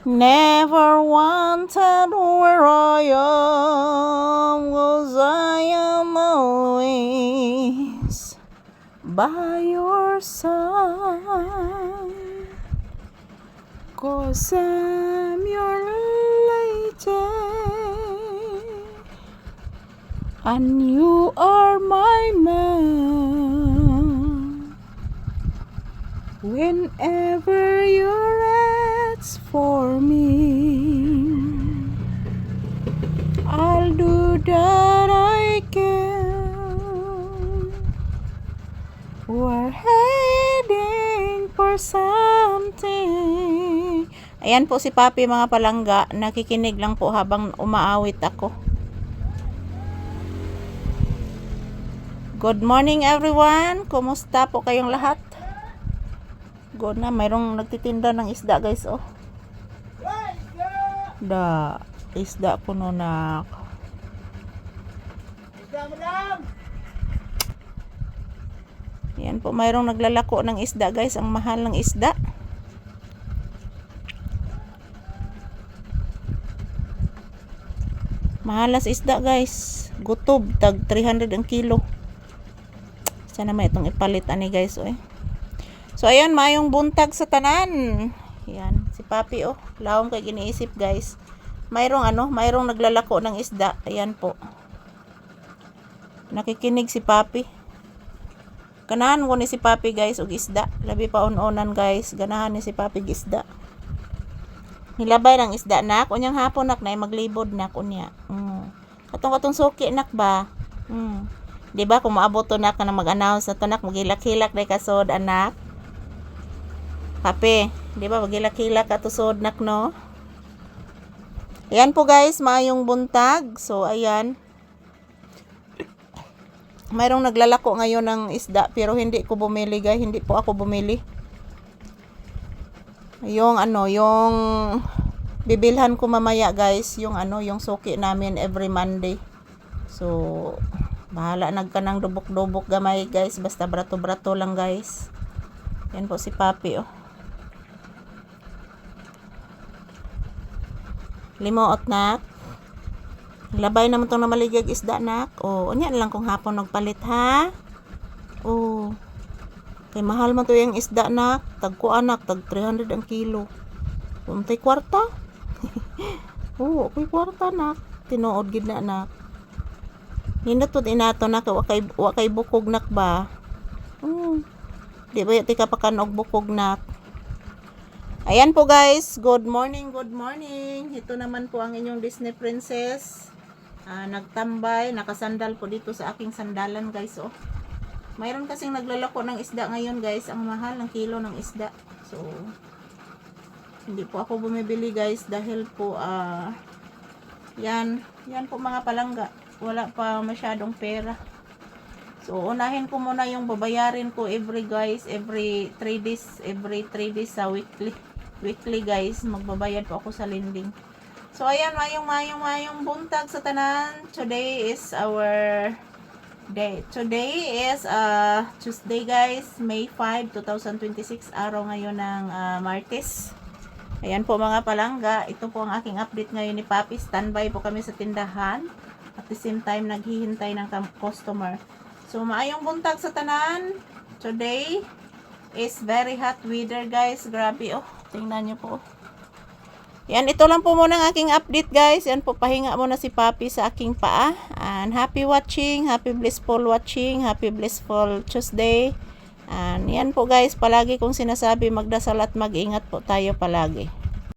Never wanted where I am, 'cause I am always by your side, 'cause I'm your lady and you are my man. Whenever you're for me, I'll do that I can. We're heading for something. Ayan po si Papi mga palangga, nakikinig lang po habang umaawit ako. Good morning everyone, kumusta po kayong lahat? Good na, mayroong nagtitinda ng isda guys, oh. Isda ko nunak. Isda madam. Yan po, mayroong naglalako ng isda guys, ang mahal ng isda. Mahalas isda guys, gutob tag 300 ang kilo. Sana may itong ipalit ani guys, oh. So ayan, mayong buntag sa tanan. Yan, si Papi oh, lawom kay giniisip guys. Mayroong naglalako ng isda. Ayan po. Nakikinig si Papi. Ganahan ko ni si Papi guys og isda. Labi pa on-onan guys. Ganahan ni si Papi isda. Nilabay ng isda nak. Unyang hapon nak na maglibod nak unya. Katong suki nak ba? Di ba kung maabot to nak na mag-announce na to nak magilak-hilak day kasod anak. Papi, di ba magilak-hilak ka to sod nak no? Ayan po guys, maayong buntag. So ayan. Mayroong naglalako ngayon ng isda pero hindi ko bumili guys, hindi po ako bumili. Yung bibilhan ko mamaya guys, yung suki namin every Monday. So bahala nagkanang dubok-dubok gamay guys, basta brato-brato lang guys. Yan po si Papi oh. Limuot nak. Labay naman tong namaligag isda nak. O, unya lang kung hapon nagpalit ha. O. Kay mahal man to yung isda nak. Tagko anak, tag 300 ang kilo. Untay kwarta. Oo, ako'y kwarta nak. Tinuod gid na nak. Hinatod inato nak, wa kay bukog nak ba? Di ba ti ka pakanog bukog nak? Ayan po guys, good morning, good morning. Ito naman po ang inyong Disney princess. Nagtambay, nakasandal po dito sa aking sandalan guys, oh. Mayroon kasing naglalako ng isda ngayon guys, ang mahal ng kilo ng isda. So hindi po ako bumibili guys dahil po yan po mga palangga, wala pa masyadong pera. So unahin ko muna yung babayarin ko every 3 days sa weekly guys, magbabayad po ako sa lending. So ayan, mayong buntag sa tanan. Today is our day. Today is Tuesday guys, May 5, 2026, araw ngayon ng Martes. Ayan po mga palangga, ito po ang aking update ngayon ni Papi. Standby po kami sa tindahan, at the same time naghihintay ng customer. So maayong buntag sa tanan. Today is very hot weather guys, grabe oh. Tingnan nyo po. Yan, ito lang po muna ang aking update guys. Yan po, pahinga muna si Papi sa aking paa. And happy watching, happy blissful watching, happy blissful Tuesday. And yan po guys, palagi kong sinasabi, magdasal at mag-ingat po tayo palagi.